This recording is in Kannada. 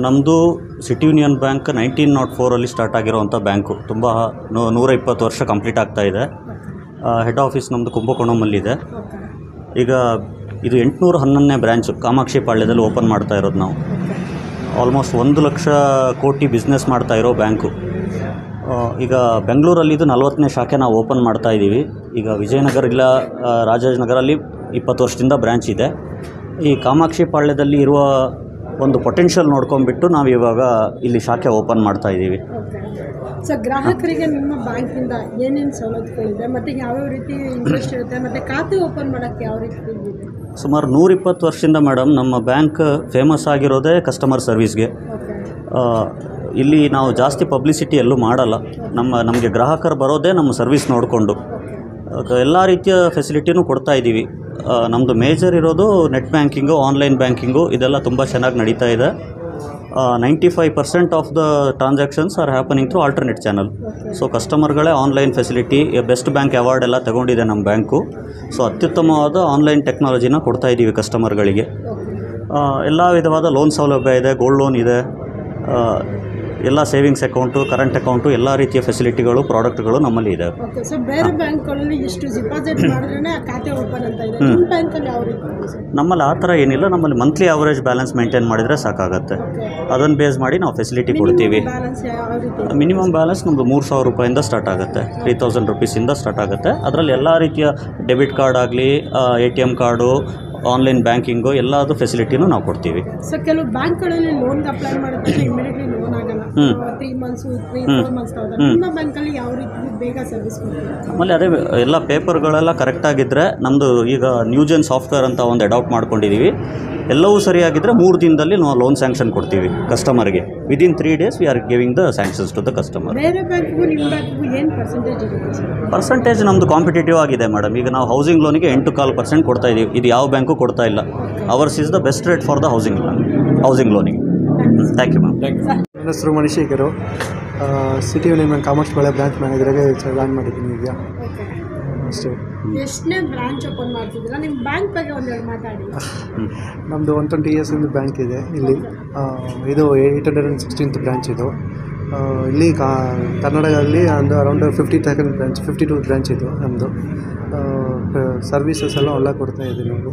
ನಮ್ಮದು ಸಿಟಿ ಯೂನಿಯನ್ ಬ್ಯಾಂಕ್ 1904 ಸ್ಟಾರ್ಟ್ ಆಗಿರೋವಂಥ ಬ್ಯಾಂಕು. ತುಂಬ 120 ವರ್ಷ ಕಂಪ್ಲೀಟ್ ಆಗ್ತಾ ಇದೆ. ಹೆಡ್ ಆಫೀಸ್ ನಮ್ಮದು ಕುಂಭಕೋಣಮಲ್ಲಿದೆ. ಈಗ ಇದು 811ನೇ ಬ್ರ್ಯಾಂಚು ಕಾಮಾಕ್ಷಿ ಪಾಳ್ಯದಲ್ಲಿ ಓಪನ್ ಮಾಡ್ತಾ ಇರೋದು ನಾವು. ಆಲ್ಮೋಸ್ಟ್ 1 ಲಕ್ಷ ಕೋಟಿ ಬಿಸ್ನೆಸ್ ಮಾಡ್ತಾ ಇರೋ ಬ್ಯಾಂಕು. ಈಗ ಬೆಂಗಳೂರಲ್ಲಿ ಇದು 40ನೇ ಶಾಖೆ ನಾವು ಓಪನ್ ಮಾಡ್ತಾ ಇದ್ದೀವಿ. ಈಗ ವಿಜಯನಗರ ಇಲ್ಲ ರಾಜಾಜನಗರಲ್ಲಿ 20 ವರ್ಷದಿಂದ ಬ್ರ್ಯಾಂಚ್ ಇದೆ. ಈ ಕಾಮಾಕ್ಷಿ ಪಾಳ್ಯದಲ್ಲಿ ಇರುವ ಒಂದು ಪೊಟೆನ್ಷಿಯಲ್ ನೋಡ್ಕೊಂಡ್ಬಿಟ್ಟು ನಾವು ಇವಾಗ ಇಲ್ಲಿ ಶಾಖೆ ಓಪನ್ ಮಾಡ್ತಾ ಇದ್ದೀವಿ. ಸೊ ಗ್ರಾಹಕರಿಗೆ ನಿಮ್ಮ ಬ್ಯಾಂಕಿಂದ ಏನೇನು ಸವಲತ್ತುಗಳಿದೆ ಮತ್ತು ಯಾವ್ಯಾವ ರೀತಿ ಇಂಟ್ರೆಸ್ಟ್ ಇರುತ್ತೆ ಮತ್ತು ಖಾತೆ ಓಪನ್ ಮಾಡೋಕ್ಕೆ ಯಾವ ರೀತಿ ಇದೆ? ಸುಮಾರು 120 ವರ್ಷದಿಂದ ಮೇಡಮ್ ನಮ್ಮ ಬ್ಯಾಂಕ್ ಫೇಮಸ್ ಆಗಿರೋದೇ ಕಸ್ಟಮರ್ ಸರ್ವಿಸ್ಗೆ. ಇಲ್ಲಿ ನಾವು ಜಾಸ್ತಿ ಪಬ್ಲಿಸಿಟಿ ಎಲ್ಲೂ ಮಾಡಲ್ಲ. ನಮಗೆ ಗ್ರಾಹಕರು ಬರೋದೇ ನಮ್ಮ ಸರ್ವಿಸ್ ನೋಡಿಕೊಂಡು ಎಲ್ಲ ರೀತಿಯ ಫೆಸಿಲಿಟಿನೂ ಕೊಡ್ತಾ ಇದ್ದೀವಿ. ನಮ್ಮದು ಮೇಜರ್ ಇರೋದು ನೆಟ್ ಬ್ಯಾಂಕಿಂಗು, ಆನ್ಲೈನ್ ಬ್ಯಾಂಕಿಂಗು, ಇದೆಲ್ಲ ತುಂಬ ಚೆನ್ನಾಗಿ ನಡೀತಾ ಇದೆ. 95% of the transactions are happening through alternate channel. So ಕಸ್ಟಮರ್ಗಳೇ online facility, best bank award ಎಲ್ಲ ತಗೊಂಡಿದೆ ನಮ್ಮ ಬ್ಯಾಂಕು. ಸೊ ಅತ್ಯುತ್ತಮವಾದ ಆನ್ಲೈನ್ ಟೆಕ್ನಾಲಜಿನ ಕೊಡ್ತಾ ಇದ್ದೀವಿ ಕಸ್ಟಮರ್ಗಳಿಗೆ. ಎಲ್ಲ ವಿಧವಾದ ಲೋನ್ ಸೌಲಭ್ಯ ಇದೆ, ಗೋಲ್ಡ್ ಲೋನ್ ಇದೆ, ಎಲ್ಲ ಸೇವಿಂಗ್ಸ್ ಅಕೌಂಟು, ಕರೆಂಟ್ ಅಕೌಂಟು, ಎಲ್ಲ ರೀತಿಯ ಫೆಸಿಲಿಟಿಗಳು, ಪ್ರಾಡಕ್ಟ್ಗಳು ನಮ್ಮಲ್ಲಿ ಇದೆ. ಓಕೆ. ಸೊ ಬೇರೆ ಬ್ಯಾಂಕ್ಗಳಲ್ಲಿ ಇಷ್ಟು ಡಿಪಾಸಿಟ್ ಮಾಡಿದ್ರೆ ಖಾತೆ ಓಪನ್ ಅಂತ ಇದೆ, ನಿಮ್ಮ ಬ್ಯಾಂಕಲ್ಲಿ ಯಾವ ರೀತಿ? ನಮ್ಮಲ್ಲಿ ಆ ಥರ ಏನಿಲ್ಲ. ನಮ್ಮಲ್ಲಿ ಮಂತ್ಲಿ ಅವರೇಜ್ ಬ್ಯಾಲೆನ್ಸ್ ಮೇಂಟೈನ್ ಮಾಡಿದರೆ ಸಾಕಾಗತ್ತೆ. ಅದನ್ನು ಬೇಸ್ ಮಾಡಿ ನಾವು ಫೆಸಿಲಿಟಿ ಕೊಡ್ತೀವಿ. ಮಿನಿಮಮ್ ಬ್ಯಾಲೆನ್ಸ್ ನಮ್ಮದು 3,000 ರೂಪಾಯಿಂದ ಸ್ಟಾರ್ಟ್ ಆಗುತ್ತೆ, 3,000 ರುಪೀಸಿಂದ ಸ್ಟಾರ್ಟ್ ಆಗುತ್ತೆ. ಅದರಲ್ಲಿ ಎಲ್ಲ ರೀತಿಯ ಡೆಬಿಟ್ ಕಾರ್ಡ್ ಆಗಲಿ, ATM ಕಾರ್ಡು, ಆನ್ಲೈನ್ ಬ್ಯಾಂಕಿಂಗು, ಎಲ್ಲದು ಫೆಸಿಲಿಟಿನೂ ನಾವು ಕೊಡ್ತೀವಿ. ಸೊ ಕೆಲವು ಬ್ಯಾಂಕ್ಗಳಲ್ಲಿ ಲೋನ್ಗೆ ಅಪ್ಲೈ ಮಾಡಿದ್ರೆ ಇಮಿಡಿಯೇಟ್ಲಿ ಲೋನ್ ಆಗಲ್ಲ, 3 ಮಂತ್ಸ್ 3-4 ಮಂತ್ಸ್ ತಗೊಂಡು ನಿಮ್ಮ ಬ್ಯಾಂಕಲ್ಲಿ ಯಾವ ರೀತಿ ಬೇಗ ಸರ್ವಿಸ್ ಕೊಡ್ತೀವಿ? ಆಮೇಲೆ ಅದೇ ಎಲ್ಲ ಪೇಪರ್ಗಳೆಲ್ಲ ಕರೆಕ್ಟಾಗಿದ್ದರೆ ನಮ್ಮದು ಈಗ ನ್ಯೂಜೆನ್ ಸಾಫ್ಟ್ವೇರ್ ಅಂತ ಒಂದು ಅಡಾಪ್ಟ್ ಮಾಡ್ಕೊಂಡಿದ್ದೀವಿ. ಎಲ್ಲವೂ ಸರಿಯಾಗಿದ್ದರೆ 3 ದಿನದಲ್ಲಿ ನಾವು ಲೋನ್ ಸ್ಯಾಂಕ್ಷನ್ ಕೊಡ್ತೀವಿ ಕಸ್ಟಮರ್ಗೆ. Within 3 days we are giving the sanctions to the customer. ಬೇರೆ ಬ್ಯಾಂಕ್ಗೂ ನಿಮ್ಮ ಬ್ಯಾಂಕ್ಗೂ ಏನು ಪರ್ಸೆಂಟೇಜ್ ಇರುತ್ತೆ ಸರ್? ಪರ್ಸೆಂಟೇಜ್ ನಮ್ಮದು ಕಾಂಪಿಟೇಟಿವ್ ಆಗಿದೆ ಮೇಡಮ್. ಈಗ ನಾವು ಹೌಸಿಂಗ್ ಲೋನಿಗೆ 8.25% ಕೊಡ್ತಾ ಇದ್ದೀವಿ. ಇದು ಯಾವ ಬ್ಯಾಂಕು ಕೊಡ್ತಾ ಇಲ್ಲ. Ours is the best rate for the housing ಲೋನಿಗೆ. Thank you ma'am. ನನ್ನ ಹೆಸರು Manishekar. City union bank Kamakshi Palya branch ಮ್ಯಾನೇಜರಾಗಿ ಜಾಯ್ನ್ ಮಾಡಿದ್ದೀನಿ ಈಗ ಅಷ್ಟೇ. ಎಷ್ಟನೇ ಬ್ರಾಂಚ್ ಓಪನ್ ಮಾಡ್ತಿದ್ದೀರಾ? ನಿಮ್ಮ ಬ್ಯಾಂಕ್ ಬಗ್ಗೆ ಒಂದೆರಡು ಮಾತಾಡಿ. ನಮ್ಮದು 120 years ಬ್ಯಾಂಕ್ ಇದೆ ಇಲ್ಲಿ. ಇದು 816th ಬ್ರಾಂಚ್ ಇದು. ಇಲ್ಲಿ ಕರ್ನಾಟಕದಲ್ಲಿ ಒಂದು ಅರೌಂಡ್ 52 ಬ್ರಾಂಚ್ ಇದು ನಮ್ಮದು. ಸರ್ವೀಸಸ್ ಎಲ್ಲ ಕೊಡ್ತಾ ಇದ್ದೀವಿ ನಾವು.